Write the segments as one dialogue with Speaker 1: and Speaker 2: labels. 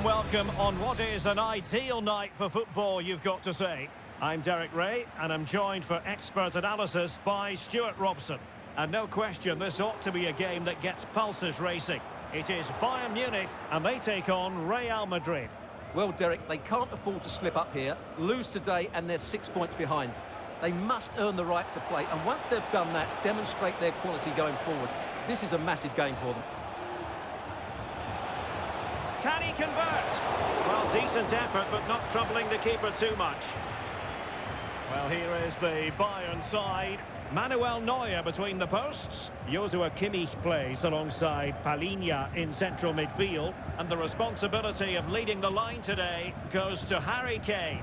Speaker 1: warm welcome on what is an ideal night for football, you've got to say. I'm Derek Ray, and I'm joined for expert analysis by Stuart Robson. And no question, this ought to be a game that gets pulses racing. It is Bayern Munich, and they take on Real Madrid.
Speaker 2: Well, Derek, they can't afford to slip up here, lose today, and they're 6 points behind. They must earn the right to play, and once they've done that, demonstrate their quality going forward. This is a massive game for them.
Speaker 1: Can he convert? Well, decent effort, but not troubling the keeper too much. Well, here is the Bayern side. Manuel Neuer between the posts. Joshua Kimmich plays alongside Palhinha in central midfield. And the responsibility of leading the line today goes to Harry Kane.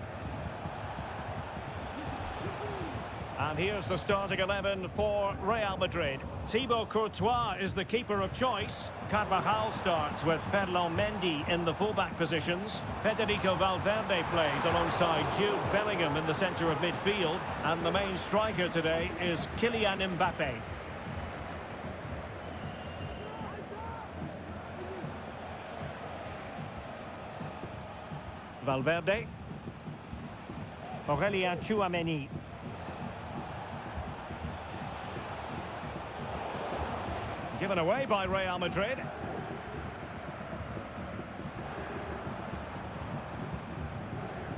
Speaker 1: And here's the starting 11 for Real Madrid. Thibaut Courtois is the keeper of choice. Carvajal starts with Ferland Mendy in the fullback positions. Federico Valverde plays alongside Jude Bellingham in the centre of midfield. And the main striker today is Kylian Mbappe. Valverde. Aurelien Tchouameni. Given away by Real Madrid.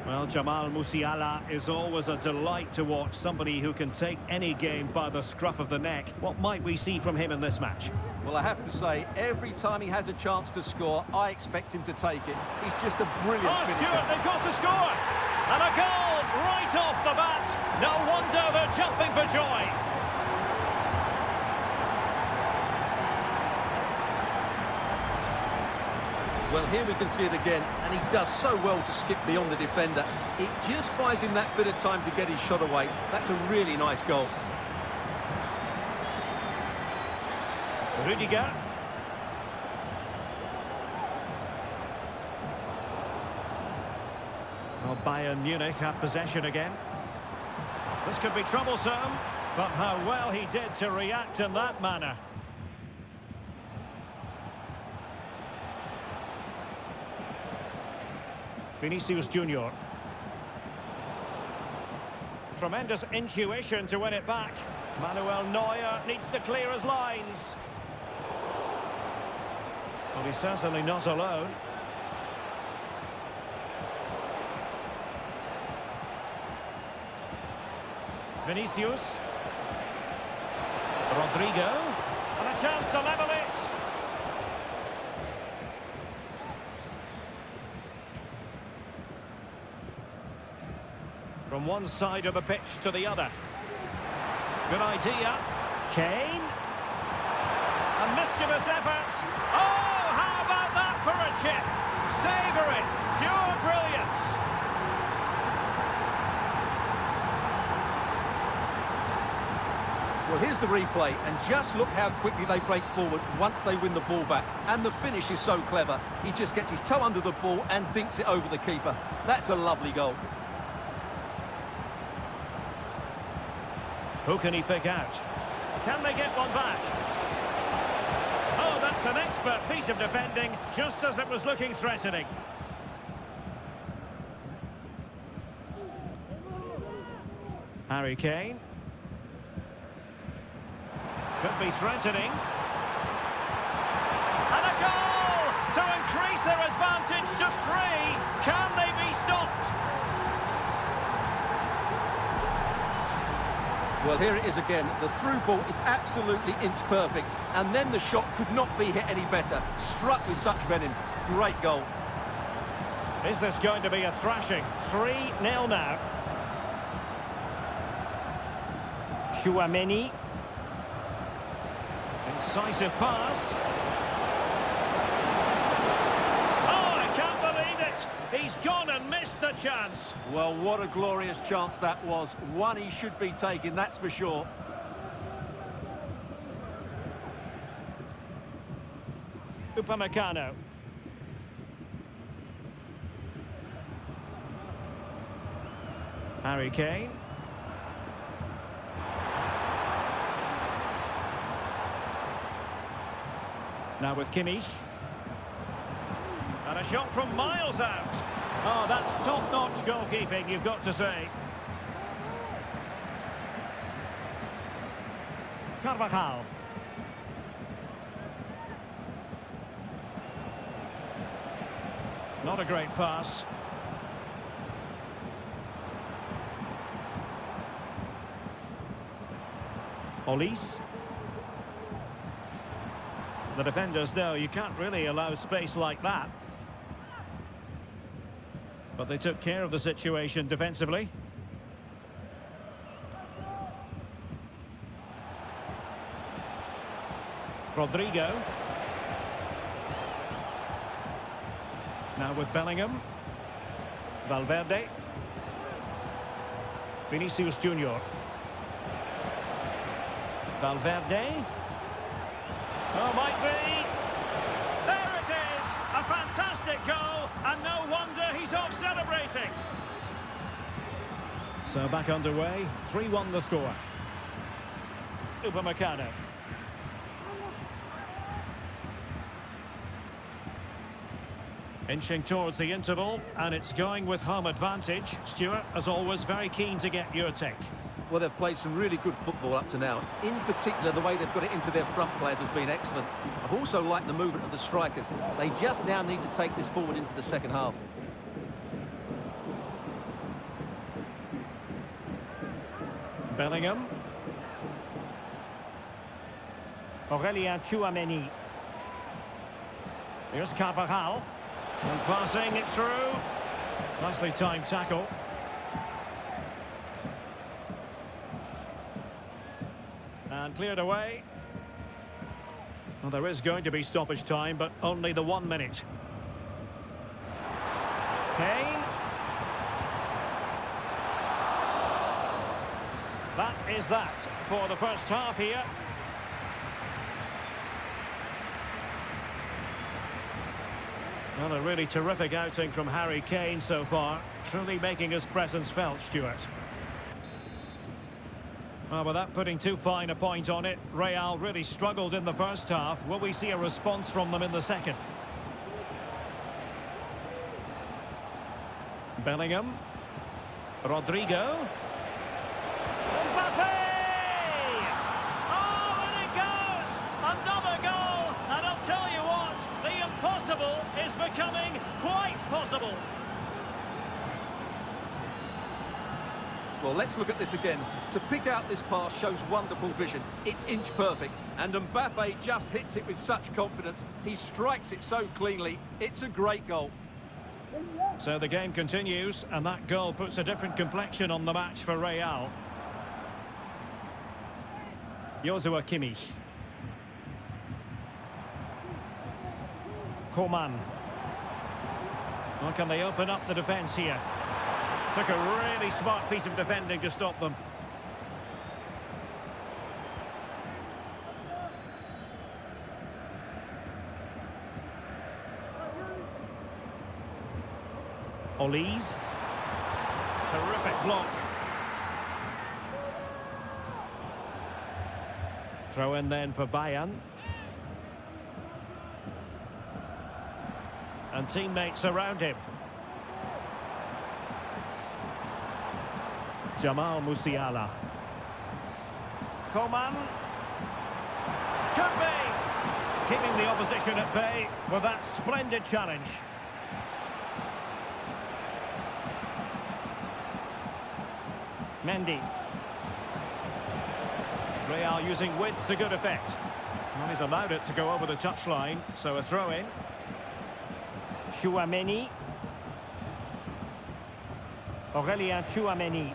Speaker 1: Well, Jamal Musiala is always a delight to watch. Somebody who can take any game by the scruff of the neck. What might we see from him in this match?
Speaker 2: Well, I have to say, every time he has a chance to score, I expect him to take it. He's just a brilliant finisher.
Speaker 1: Stuart, they've got to score! And a goal right off the bat! No wonder they're jumping for joy!
Speaker 2: Well, here we can see it again, and he does so well to skip beyond the defender. It just buys him that bit of time to get his shot away. That's a really nice goal.
Speaker 1: Rudiger. Well, Bayern Munich have possession again. This could be troublesome, but how well he did to react in that manner. Vinicius Junior. Tremendous intuition to win it back. Manuel Neuer needs to clear his lines. Well, he's certainly not alone. Vinicius. Rodrigo. And a chance to level it. From one side of the pitch to the other. Good idea. Kane. A mischievous effort. Oh, how about that for a chip? Savour it. Pure brilliance.
Speaker 2: Well, here's the replay, and just look how quickly they break forward once they win the ball back. And the finish is so clever. He just gets his toe under the ball and dinks it over the keeper. That's a lovely goal.
Speaker 1: Who can he pick out? Can they get one back? Oh, that's an expert piece of defending, just as it was looking threatening. Harry Kane. Could be threatening. And a goal to increase their advantage to 3. Can they be stopped?
Speaker 2: Well, here it is again. The through ball is absolutely inch perfect. And then the shot could not be hit any better. Struck with such venom. Great goal.
Speaker 1: Is this going to be a thrashing? 3-0 now. Tchouameni. Incisive pass. Oh, I can't believe it. He's gone and missed the chance.
Speaker 2: Well, what a glorious chance that was. One he should be taking, that's for sure.
Speaker 1: Upamecano. Harry Kane. Now with Kimmich. And a shot from miles out. Oh, that's top-notch goalkeeping, you've got to say. Carvajal. Not a great pass. Olise. The defenders know you can't really allow space like that. But they took care of the situation defensively. Rodrigo. Now with Bellingham. Valverde. Vinicius Junior. Valverde. Oh, might be. There it is! A fantastic goal, and no wonder he's off celebrating. So back underway, 3-1 the score. Upamecano. Inching towards the interval, and it's going with home advantage. Stuart, as always, very keen to get your take.
Speaker 2: Well, they've played some really good football up to now. In particular, the way they've got it into their front players has been excellent. I've also liked the movement of the strikers. They just now need to take this forward into the second half.
Speaker 1: Bellingham. Aurélien Tchouameni. Here's Carvajal. And passing it through. Nicely timed tackle. And cleared away. Well, there is going to be stoppage time, but only the 1 minute. Kane. That is that for the first half here. Well, a really terrific outing from Harry Kane so far. Truly making his presence felt, Stuart. Well, without putting too fine a point on it, Real really struggled in the first half. Will we see a response from them in the second? Bellingham. Rodrigo. Mbappe! Oh, and it goes! Another goal! And I'll tell you what, the impossible is becoming quite possible.
Speaker 2: Well, let's look at this again. To pick out this pass shows wonderful vision. It's inch perfect. And Mbappe just hits it with such confidence. He strikes it so cleanly. It's a great goal.
Speaker 1: So the game continues, and that goal puts a different complexion on the match for Real. Joshua Kimmich. Coman. Well, can they open up the defence here? Took a really smart piece of defending to stop them. Olise. Terrific block. Throw in then for Bayern. And teammates around him. Jamal Musiala. Coman. Could be! Keeping the opposition at bay with that splendid challenge. Mendy. Real using width to good effect. Well, he's allowed it to go over the touchline, so a throw-in. Tchouameni. Aurélien Tchouameni.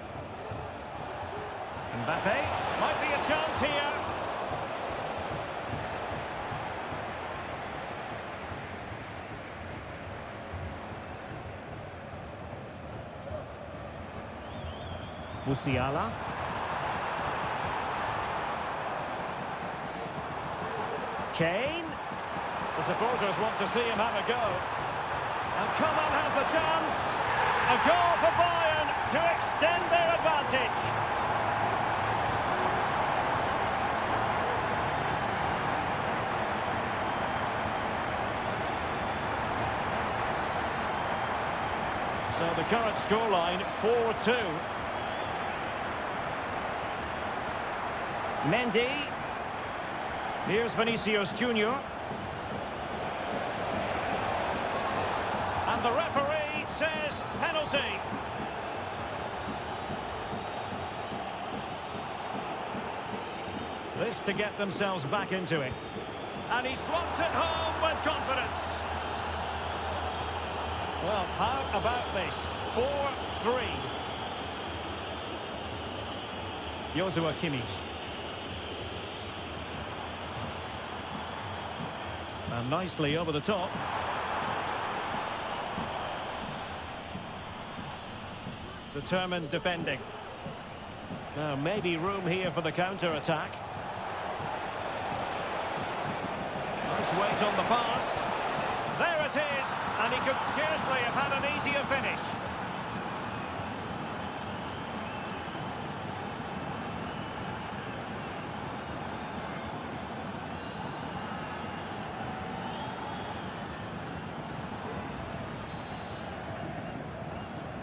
Speaker 1: Mbappe, might be a chance here. Musiala. Kane. The supporters want to see him have a go. And Coman has the chance. A goal for Bayern to extend their advantage. So the current scoreline, 4-2. Mendy. Here's Vinicius Junior. And the referee says penalty. This to get themselves back into it. And he slots it home with confidence. Well, how about this? 4-3. Joshua Kimmich. And nicely over the top. Determined defending. Now maybe room here for the counter-attack. Nice weight on the pass. There it is, and he could scarcely have had an easier finish.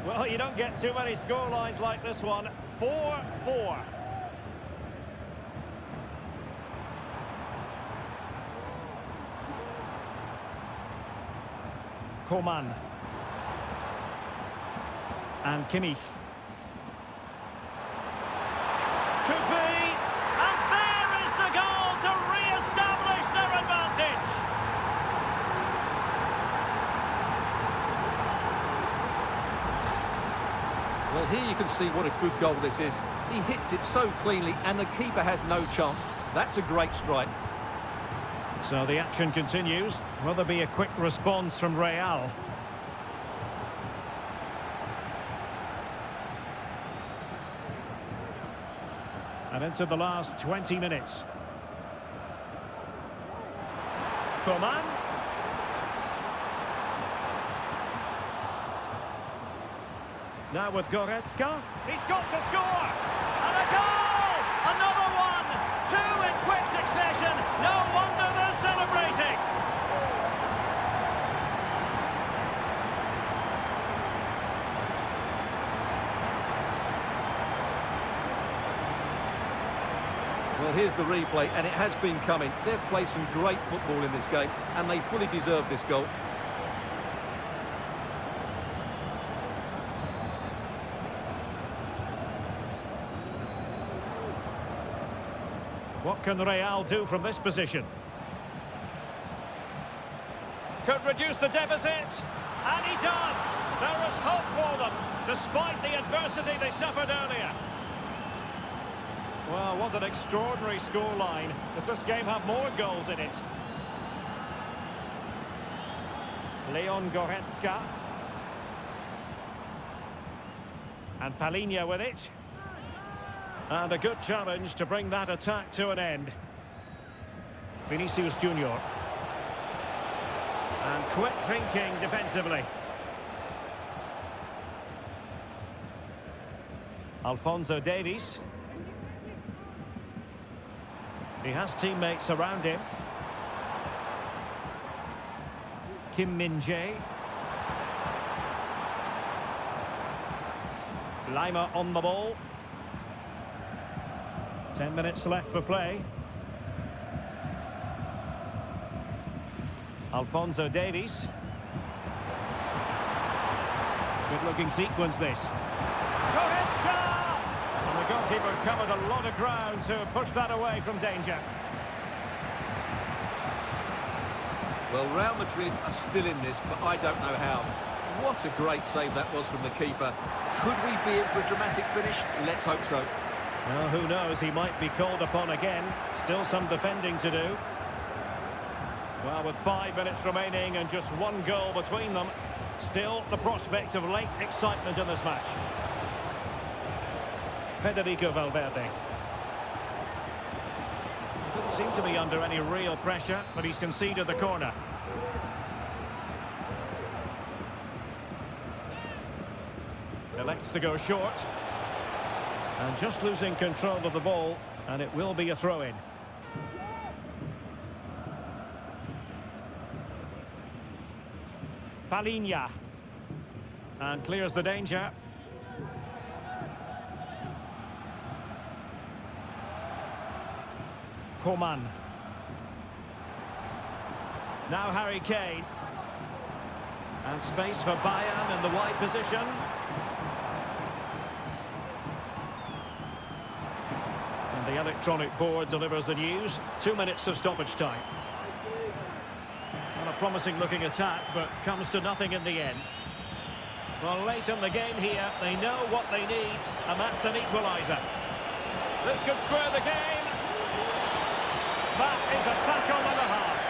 Speaker 1: Well, you don't get too many scorelines like this one. 4-4. Coman. And Kimmich. Could be. And there is the goal to re-establish their advantage.
Speaker 2: Well, here you can see what a good goal this is. He hits it so cleanly and the keeper has no chance. That's a great strike.
Speaker 1: So the action continues. Will there be a quick response from Real? And into the last 20 minutes. Coman. Now with Goretzka. He's got to score! And a goal! Another one! Two in quick succession! No wonder they're celebrating!
Speaker 2: Well, here's the replay, and it has been coming. They've played some great football in this game, and they fully deserve this goal.
Speaker 1: What can Real do from this position? Could reduce the deficit, and he does! There is hope for them, despite the adversity they suffered earlier. Well, what an extraordinary scoreline. Does this game have more goals in it? Leon Goretzka. And Palinha with it. And a good challenge to bring that attack to an end. Vinicius Junior. And quick thinking defensively. Alphonso Davies. He has teammates around him. Kim Min-jae. Lima on the ball. 10 minutes left for play. Alphonso Davies. Good-looking sequence, this. Goretzka! And the goalkeeper covered a lot of ground to push that away from danger.
Speaker 2: Well, Real Madrid are still in this, but I don't know how. What a great save that was from the keeper. Could we be in for a dramatic finish? Let's hope so.
Speaker 1: Well, who knows, he might be called upon again. Still some defending to do. Well, with 5 minutes remaining and just one goal between them, still the prospect of late excitement in this match. Federico Valverde. Doesn't seem to be under any real pressure, but he's conceded the corner. Elects to go short. And just losing control of the ball, and it will be a throw-in. Palinha. And clears the danger. Coman. Now Harry Kane. And space for Bayern in the wide position. And the electronic board delivers the news. 2 minutes of stoppage time. Well, a promising looking attack, but comes to nothing in the end. Well, late in the game here, they know what they need, and that's an equaliser. This could square the game. That is a tackle and a half.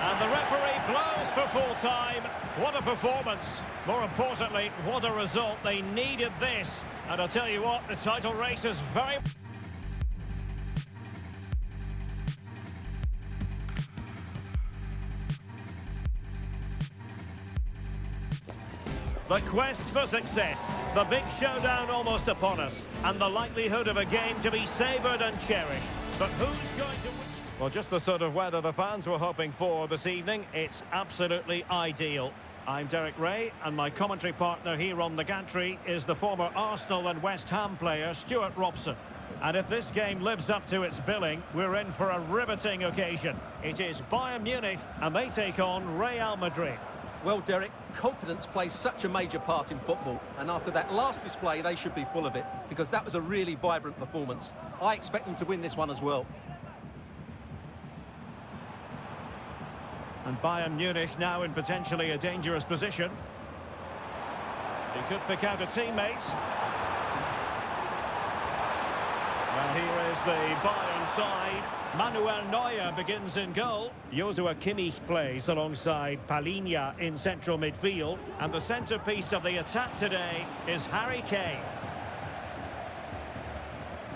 Speaker 1: And the referee blows for full time. What a performance. More importantly, what a result. They needed this. And I'll tell you what, the title race is very... The quest for success, the big showdown almost upon us, and the likelihood of a game to be savoured and cherished. But who's going to win? Well, just the sort of weather the fans were hoping for this evening. It's absolutely ideal. I'm Derek Ray, and my commentary partner here on the gantry is the former Arsenal and West Ham player, Stuart Robson. And if this game lives up to its billing, we're in for a riveting occasion. It is Bayern Munich, and they take on Real Madrid.
Speaker 2: Well, Derek, confidence plays such a major part in football, and after that last display, they should be full of it, because that was a really vibrant performance. I expect them to win this one as well.
Speaker 1: And Bayern Munich now in potentially a dangerous position. He could pick out a teammate. Well, here is the Bayern side. Manuel Neuer begins in goal. Joshua Kimmich plays alongside Palhinha in central midfield. And the centrepiece of the attack today is Harry Kane.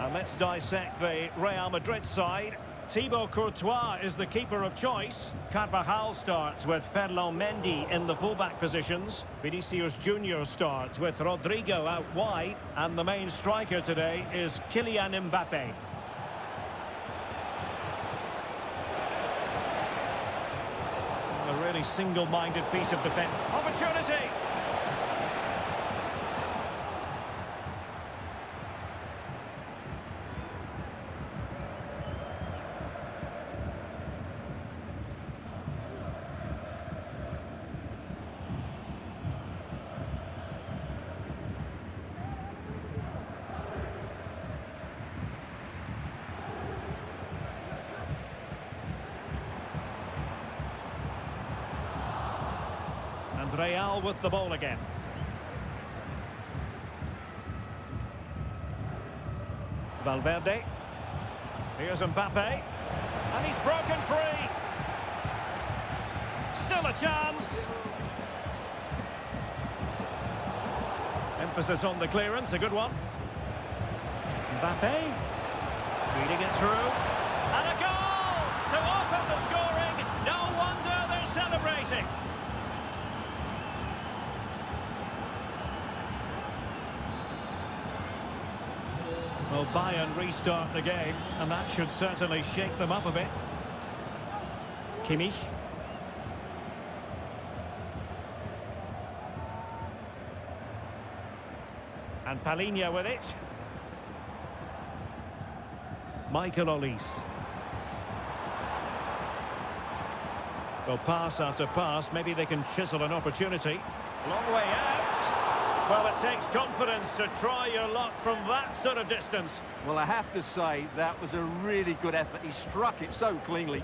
Speaker 1: And let's dissect the Real Madrid side. Thibaut Courtois is the keeper of choice. Carvajal starts with Ferland Mendy in the fullback positions. Vinicius Junior starts with Rodrigo out wide. And the main striker today is Kylian Mbappe. A really single-minded piece of defence. Opportunity! And Real with the ball again. Valverde. Here's Mbappe. And he's broken free. Still a chance. Emphasis on the clearance, a good one. Mbappe. Feeding it through. And a goal to open the scoring. No wonder they're celebrating. Well, Bayern restart the game, and that should certainly shake them up a bit. Kimmich. And Palhinha with it. Michael Olise. Well, pass after pass, maybe they can chisel an opportunity. Long way out. Well, it takes confidence to try your luck from that sort of distance.
Speaker 2: Well, I have to say, that was a really good effort. He struck it so cleanly.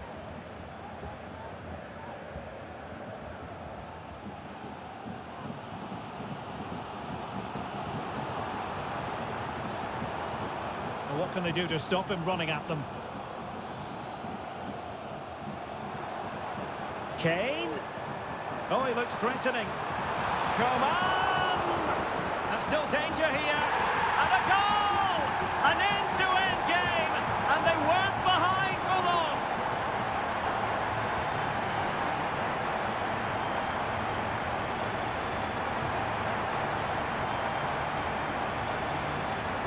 Speaker 1: Well, what can they do to stop him running at them? Kane. Oh, he looks threatening. Coman! Still danger here, and a goal! An end-to-end game, and they weren't behind for long.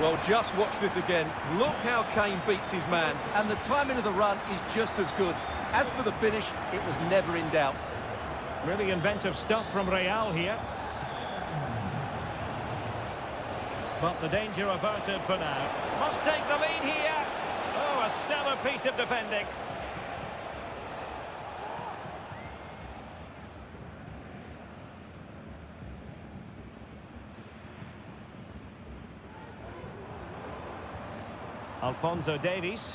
Speaker 2: Well, just watch this again. Look how Kane beats his man, and the timing of the run is just as good. As for the finish, it was never in doubt.
Speaker 1: Really inventive stuff from Real here. But the danger averted for now. Must take the lead here. Oh, a stellar piece of defending. Alphonso Davies.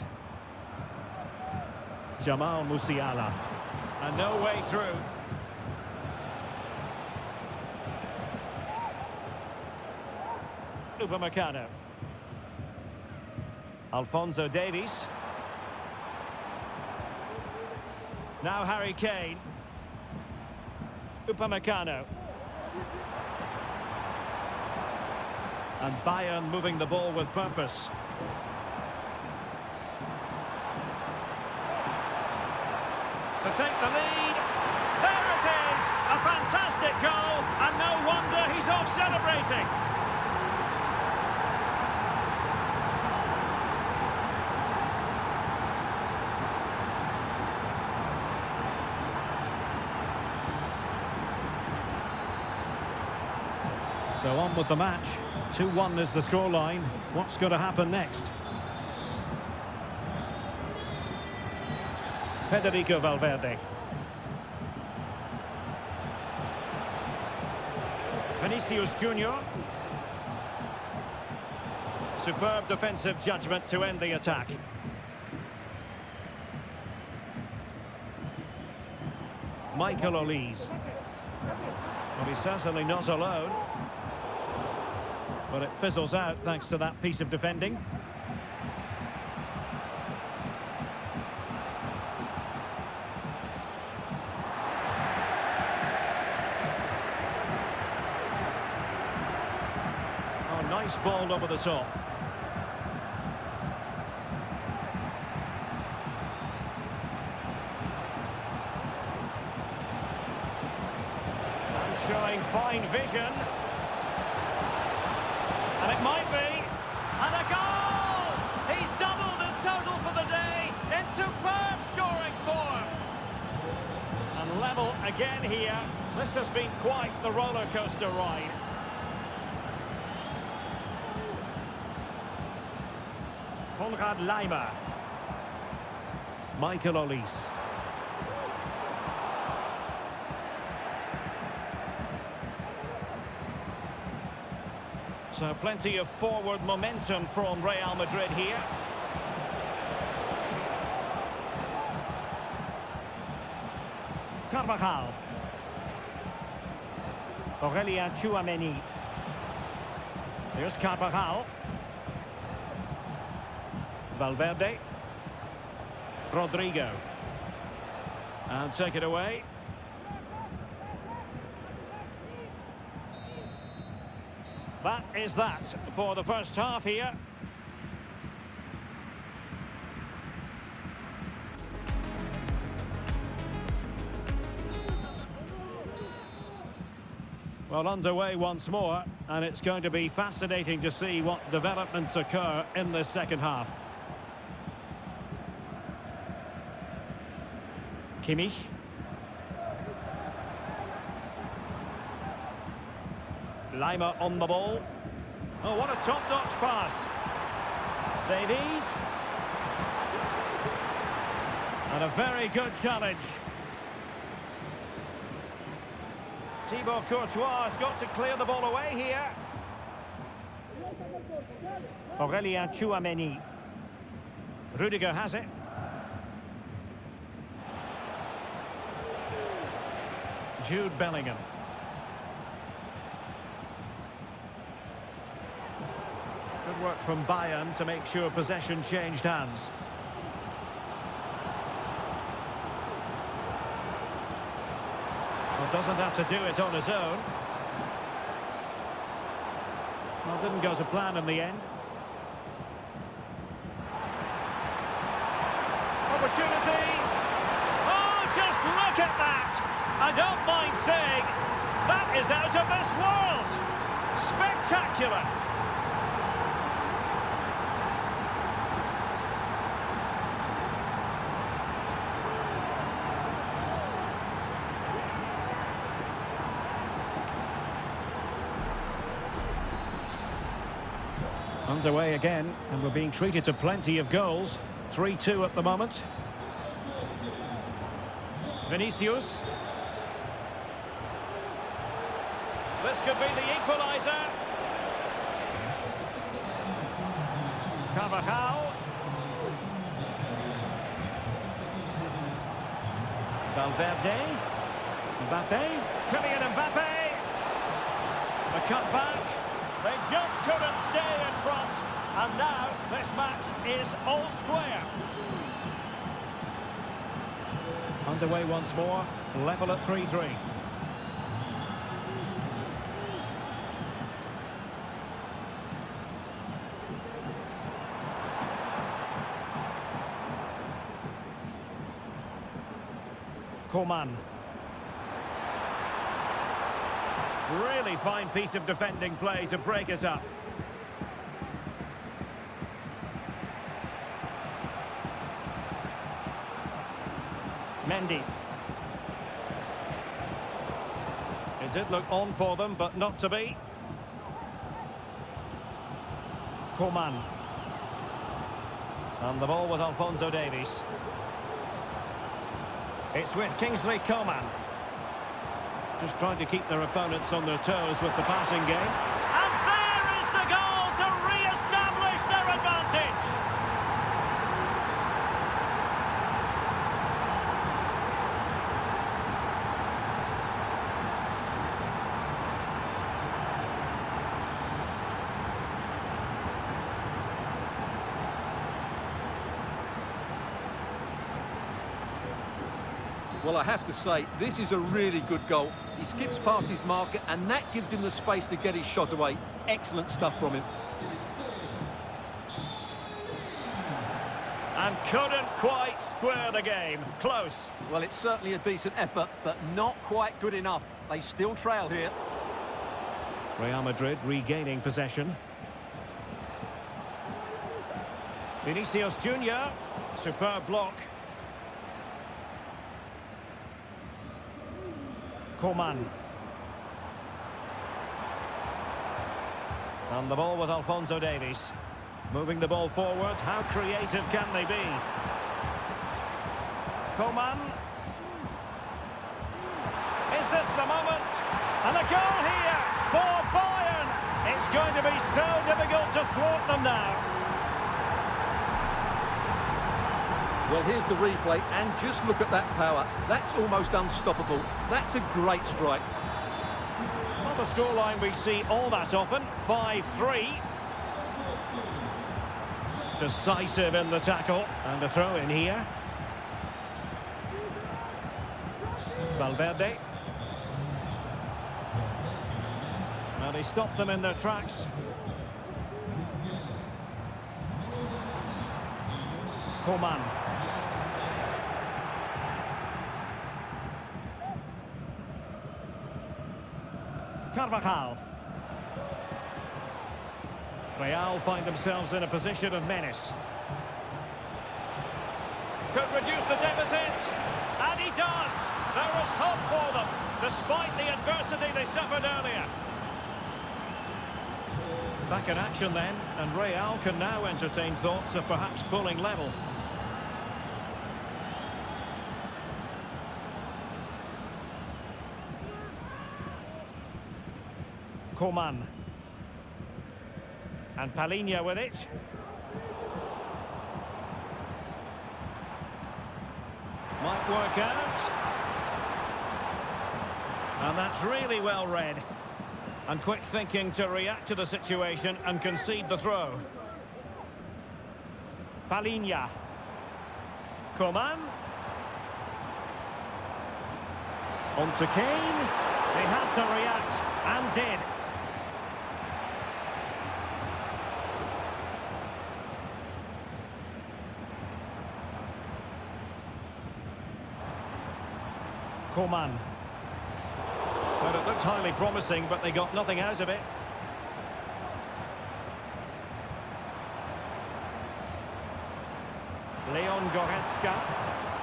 Speaker 1: Jamal Musiala. And no way through. Upamecano. Alphonso Davies. Now Harry Kane. Upamecano. And Bayern moving the ball with purpose. To take the lead. There it is! A fantastic goal, and no wonder he's off celebrating. So on with the match. 2-1 is the scoreline. What's going to happen next? Federico Valverde. Vinicius Junior. Superb defensive judgment to end the attack. Michael Olise. Well, he's certainly not alone. But it fizzles out thanks to that piece of defending. Oh, nice ball over the top. And showing fine vision. And it might be. And a goal! He's doubled his total for the day in superb scoring form. And level again here. This has been quite the roller coaster ride. Konrad Laimer. Michael Olise. So plenty of forward momentum from Real Madrid here. Carvajal. Aurelien Tchouameni. Here's Carvajal. Valverde. Rodrigo. And take it away. That is that for the first half here. Well, underway once more, and it's going to be fascinating to see what developments occur in this second half. Kimmich. Laimer on the ball. Oh, what a top-notch pass. Davies. And a very good challenge. Thibaut Courtois has got to clear the ball away here. Aurelien Tchouameni. Rudiger has it. Jude Bellingham. Good work from Bayern to make sure possession changed hands. Well, doesn't have to do it on his own. Well, didn't go to plan in the end. Opportunity. Oh, just look at that. I don't mind saying that is out of this world. Spectacular. Underway again, and we're being treated to plenty of goals. 3-2 at the moment. Vinicius. This could be the equaliser. Carvajal. Valverde. Mbappe. Kylian Mbappe. The cutback. They just couldn't stay in front. And now this match is all square. Underway once more. Level at 3-3. Coman. Really fine piece of defending play to break us up. Mendy. It did look on for them, but not to be. Coman. And the ball with Alphonso Davies. It's with Kingsley Coman. Just trying to keep their opponents on their toes with the passing game. And there is the goal to re-establish their advantage.
Speaker 2: Well, I have to say, this is a really good goal. He skips past his marker, and that gives him the space to get his shot away. Excellent stuff from him.
Speaker 1: And couldn't quite square the game. Close.
Speaker 2: Well, it's certainly a decent effort, but not quite good enough. They still trail here.
Speaker 1: Real Madrid regaining possession. Vinicius Junior. Superb block. Coman. And the ball with Alphonso Davies. Moving the ball forward. How creative can they be? Coman. Is this the moment? And a goal here for Bayern. It's going to be so difficult to thwart them now.
Speaker 2: Well, here's the replay, and just look at that power. That's almost unstoppable. That's a great strike.
Speaker 1: Not a scoreline we see all that often. 5-3. Decisive in the tackle. And a throw in here. Valverde. Well, he stopped them in their tracks. Coman. Carvajal. Real find themselves in a position of menace. Could reduce the deficit. And he does. There is hope for them, despite the adversity they suffered earlier. Back in action then, and Real can now entertain thoughts of perhaps pulling level. Coman. And Palinha with it. Might work out. And that's really well read. And quick thinking to react to the situation and concede the throw. Palinha. Coman. On to Kane. They had to react and did. Coman. Well, it looked highly promising, but they got nothing out of it. Leon Goretzka.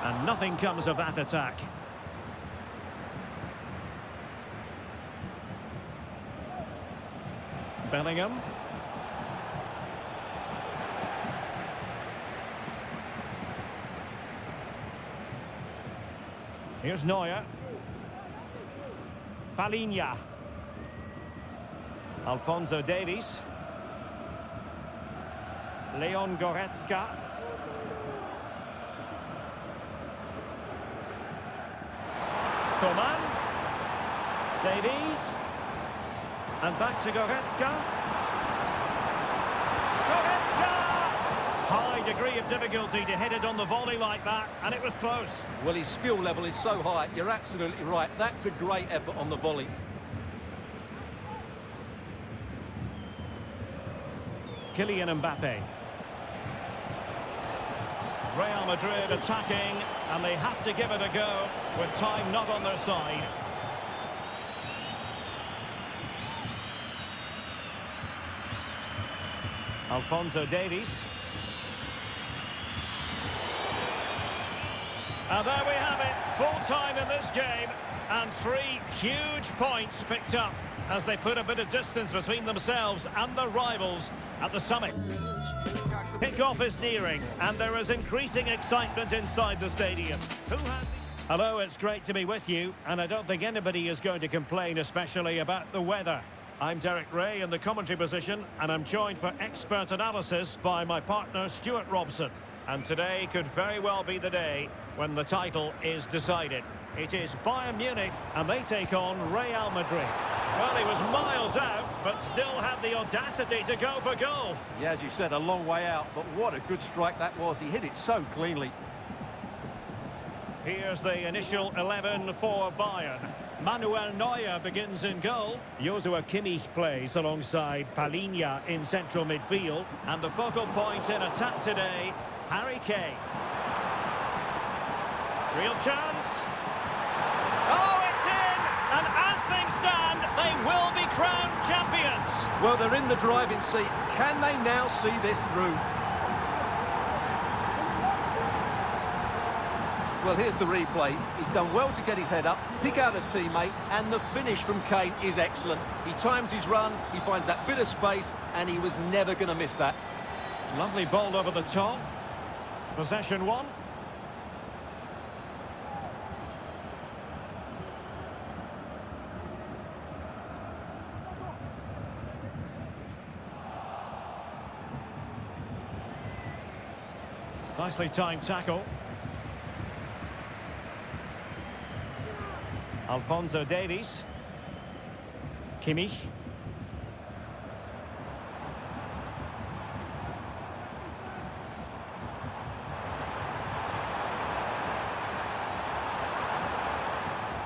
Speaker 1: And nothing comes of that attack. Bellingham. Here's Neuer. Palinha. Alphonso Davies. Leon Goretzka. Coman. Davies. And back to Goretzka. Goretzka! High degree of difficulty to hit it on the volley like that, and it was close.
Speaker 2: Well, his skill level is so high, you're absolutely right. That's a great effort on the volley.
Speaker 1: Kylian Mbappe. Real Madrid attacking, and they have to give it a go with time not on their side. Alphonso Davies. And there we have it, full time in this game, and 3 huge points picked up as they put a bit of distance between themselves and their rivals at the summit. Kick-off is nearing, and there is increasing excitement inside the stadium. Hello, it's great to be with you, and I don't think anybody is going to complain, especially about the weather. I'm Derek Ray in the commentary position, and I'm joined for expert analysis by my partner Stuart Robson. And today could very well be the day when the title is decided. It is Bayern Munich, and they take on Real Madrid. Well, he was miles out, but still had the audacity to go for goal.
Speaker 2: Yeah, as you said, a long way out, but what a good strike that was. He hit it so cleanly.
Speaker 1: Here's the initial 11 for Bayern. Manuel Neuer begins in goal. Joshua Kimmich plays alongside Palinha in central midfield. And the focal point in attack today, Harry Kane. Real chance. Oh, it's in! And as things stand, they will be crowned champions.
Speaker 2: Well, they're in the driving seat. Can they now see this through? Well, here's the replay. He's done well to get his head up, pick out a teammate, and the finish from Kane is excellent. He times his run, he finds that bit of space, and he was never going to miss that.
Speaker 1: Lovely ball over the top. Possession 1. Nicely timed tackle. Alphonso Davies. Kimmich.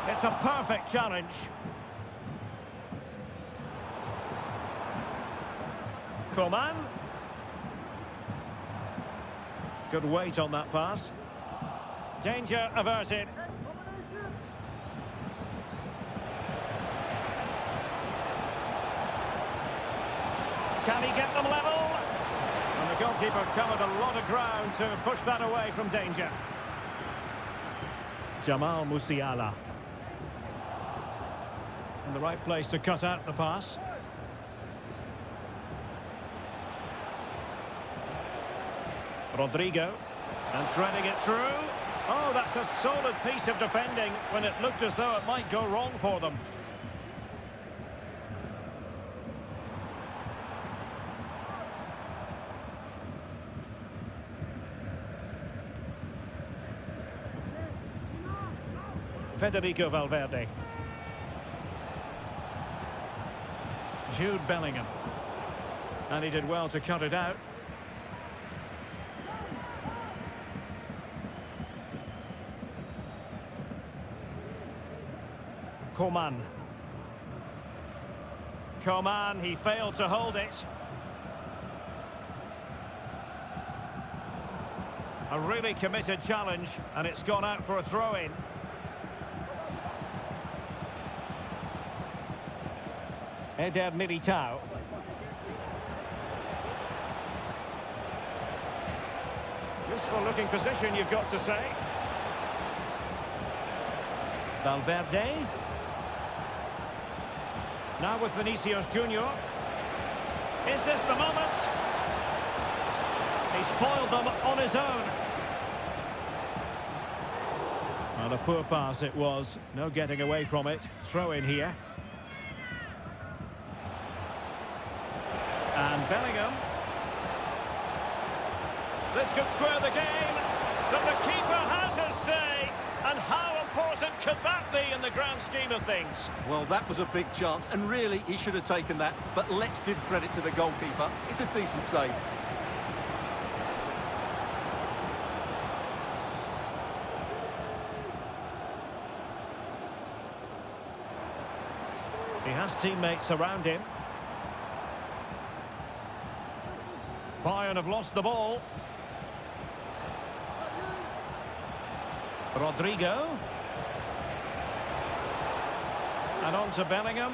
Speaker 1: It's a perfect challenge. Coman. Good weight on that pass. Danger averted. Can he get them level? And the goalkeeper covered a lot of ground to push that away from danger. Jamal Musiala. In the right place to cut out the pass. Rodrigo. And threading it through. Oh, that's a solid piece of defending when it looked as though it might go wrong for them. Federico Valverde. Jude Bellingham. And he did well to cut it out. Coman. Coman, he failed to hold it. A really committed challenge, and it's gone out for a throw-in. Eder Militao. Useful looking position, you've got to say. Valverde. Now with Vinicius Junior. Is this the moment? He's foiled them on his own. And a poor pass it was. No getting away from it. Throw in here. And Bellingham. This could square the game. But the keeper has his say. And how important could that be in the grand scheme of things?
Speaker 2: Well, that was a big chance, and really, he should have taken that. But let's give credit to the goalkeeper. It's a decent save.
Speaker 1: He has teammates around him. Bayern have lost the ball. Rodrigo. And on to Bellingham.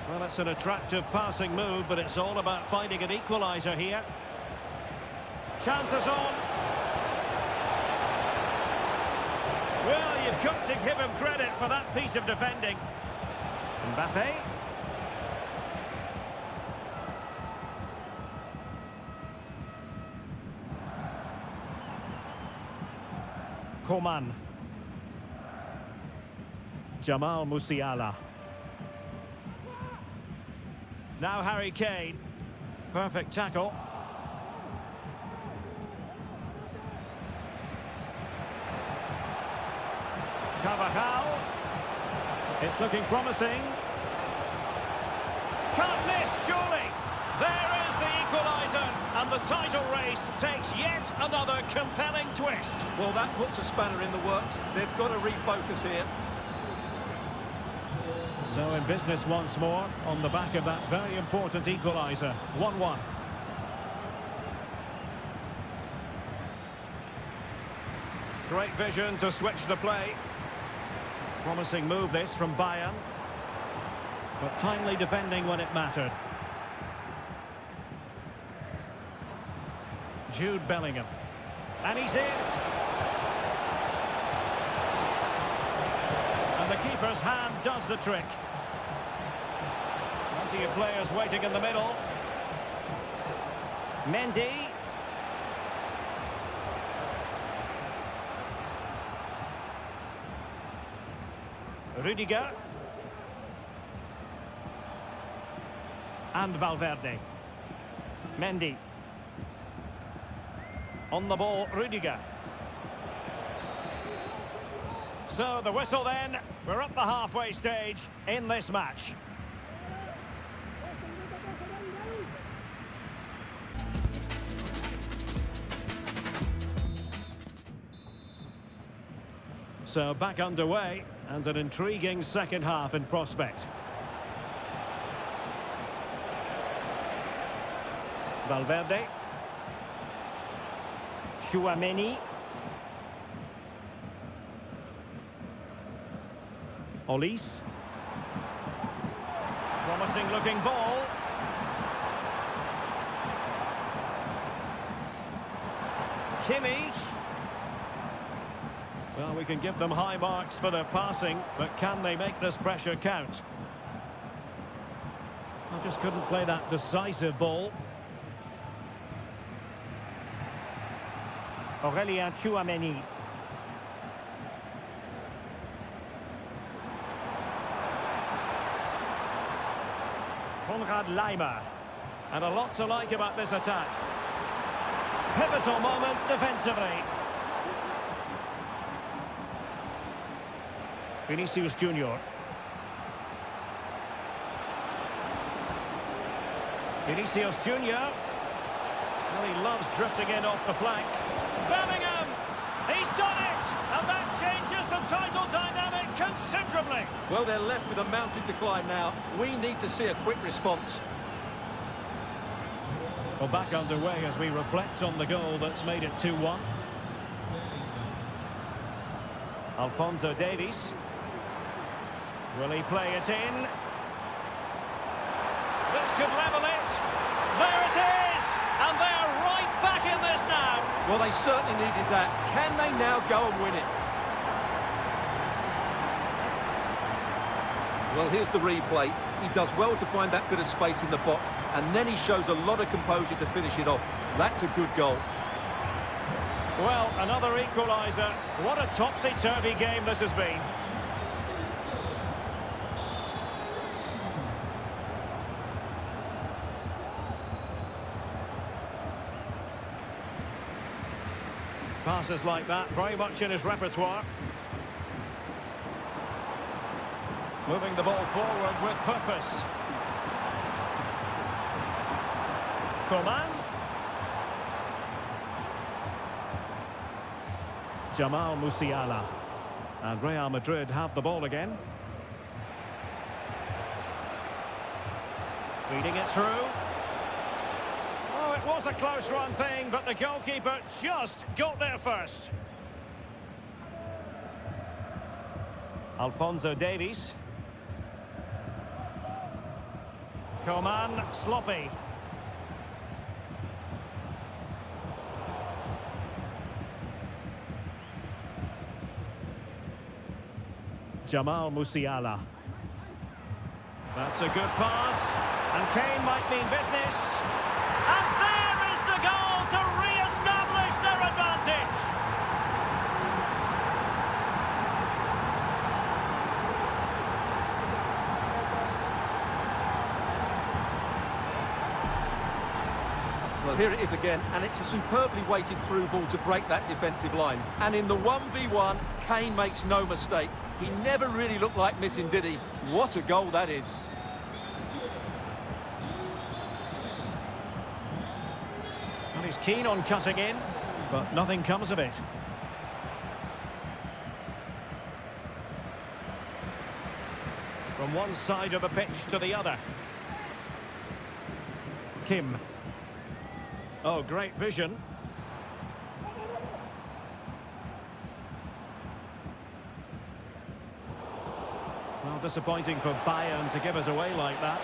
Speaker 1: Well, it's an attractive passing move, but it's all about finding an equaliser here. Chances on. Well, you've got to give him credit for that piece of defending. Mbappe. Coman. Jamal Musiala. Now Harry Kane. Perfect tackle. Carvajal. It's looking promising. Can't miss, surely. There is the equaliser, and the title race takes yet another compelling twist.
Speaker 2: Well, that puts a spanner in the works. They've got to refocus here.
Speaker 1: So in business once more, on the back of that very important equaliser. 1-1. Great vision to switch the play. Promising move this from Bayern. But timely defending when it mattered. Jude Bellingham. And he's in. And the keeper's hand does the trick. Plenty of players waiting in the middle. Mendy. Rudiger. And Valverde. Mendy. On the ball, Rudiger. So the whistle then. We're up the halfway stage in this match. So back underway, and an intriguing second half in prospect. Valverde. Tchouaméni. Olise. Promising looking ball. Kimmich. Well, we can give them high marks for their passing, but can they make this pressure count? I just couldn't play that decisive ball. Aurélien Tchouaméni. Konrad Laimer. And a lot to like about this attack. Pivotal moment defensively. Vinicius Junior. Vinicius Junior. Well, he loves drifting in off the flank. Bellingham! He's done it! And that changes the title dynamic considerably.
Speaker 2: Well, they're left with a mountain to climb now. We need to see a quick response.
Speaker 1: Well, back underway as we reflect on the goal that's made it 2-1. Alphonso Davies. Will he play it in? This could level it. There it is! And they're right back in this now.
Speaker 2: Well, they certainly needed that. Can they now go and win it? Well, here's the replay. He does well to find that bit of space in the box, and then he shows a lot of composure to finish it off. That's a good goal.
Speaker 1: Well, another equaliser. What a topsy-turvy game this has been. Passes like that, very much in his repertoire. Moving the ball forward with purpose. Coman. Jamal Musiala. And Real Madrid have the ball again. Feeding it through. Oh, it was a close run thing, but the goalkeeper just got there first. Alphonso Davies. Coman, sloppy. Jamal Musiala. That's a good pass. And Kane might mean business. And there is the goal to re-establish their advantage.
Speaker 2: Well, here it is again, and it's a superbly weighted through ball to break that defensive line. And in the 1v1, Kane makes no mistake. He never really looked like missing, did he? What a goal that is.
Speaker 1: Well, he's keen on cutting in, but nothing comes of it. From one side of the pitch to the other. Kim. Oh, great vision. Well, disappointing for Bayern to give it away like that.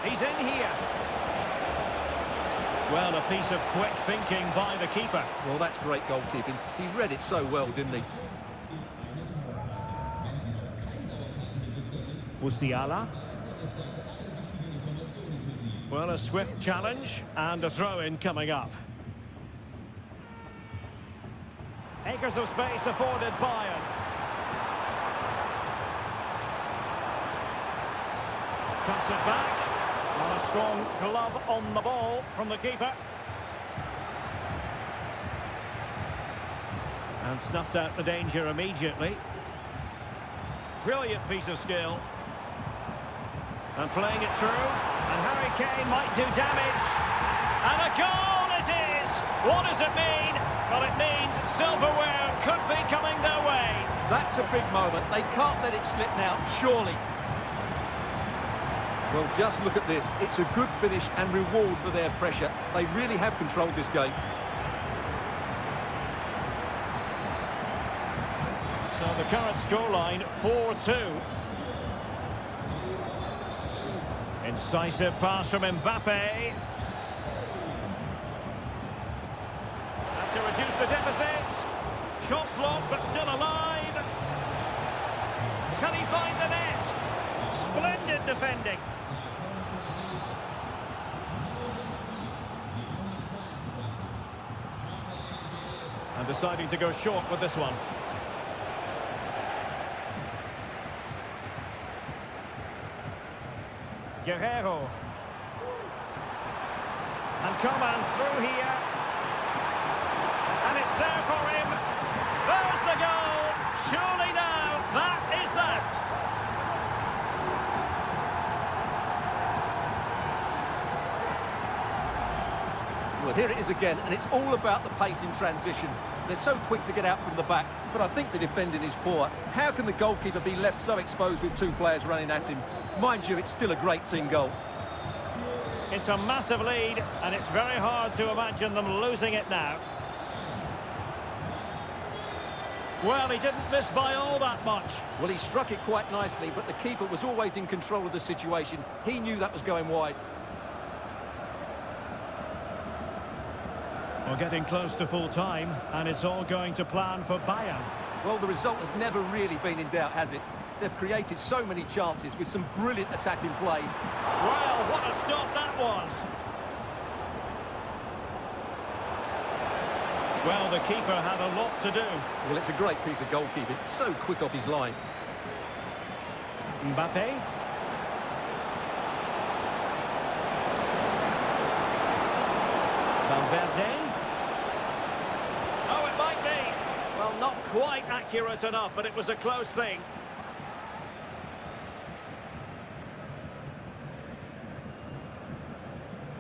Speaker 1: He's in here. Well, a piece of quick thinking by the keeper.
Speaker 2: Well, that's great goalkeeping. He read it so well, didn't he?
Speaker 1: Musiala. Well, a swift challenge and a throw-in coming up. Acres of space afforded Bayern. Cuts it back. Well, a strong glove on the ball from the keeper. And snuffed out the danger immediately. Brilliant piece of skill. And playing it through. And Harry Kane might do damage. And a goal it is! What does it mean? Well, it means silverware could be coming their way.
Speaker 2: That's a big moment. They can't let it slip now, surely. Well, just look at this. It's a good finish and reward for their pressure. They really have controlled this game.
Speaker 1: So the current scoreline, 4-2. Incisive pass from Mbappe. And to reduce the deficit. Shot blocked, but still alive. Can he find the net? Splendid defending. And deciding to go short with this one. Guerrero. And Coman's through here. And it's there for him. There's the goal. Surely now, that is that.
Speaker 2: Well, here it is again, and it's all about the pace in transition. They're so quick to get out from the back, but I think the defending is poor. How can the goalkeeper be left so exposed with two players running at him? Mind you, it's still a great team goal.
Speaker 1: It's a massive lead, and it's very hard to imagine them losing it now. Well, he didn't miss by all that much.
Speaker 2: Well, he struck it quite nicely, but the keeper was always in control of the situation. He knew that was going wide.
Speaker 1: We're getting close to full time, and it's all going to plan for Bayern.
Speaker 2: Well, the result has never really been in doubt, has it? They've created so many chances with some brilliant attacking play.
Speaker 1: Well, what a stop that was. Well, the keeper had a lot to do.
Speaker 2: Well, it's a great piece of goalkeeping. So quick off his line.
Speaker 1: Mbappe. Valverde. Oh, it might be. Well, not quite accurate enough, but it was a close thing.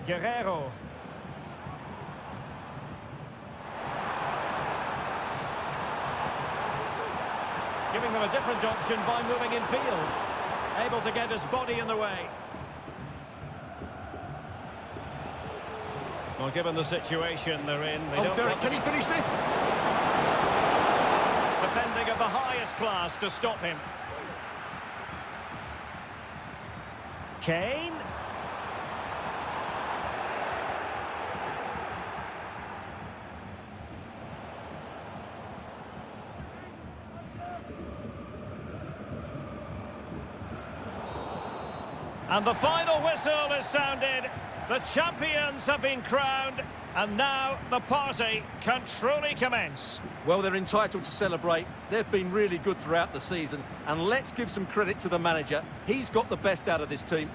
Speaker 1: Guerrero. Giving them a different option by moving in field. Able to get his body in the way. Well, given the situation they're in, they don't...
Speaker 2: Derek, can he finish this?
Speaker 1: Defending of the highest class to stop him. Kane. And the final whistle is sounded. The champions have been crowned, and now the party can truly commence.
Speaker 2: Well, they're entitled to celebrate. They've been really good throughout the season, and let's give some credit to the manager. He's got the best out of this team.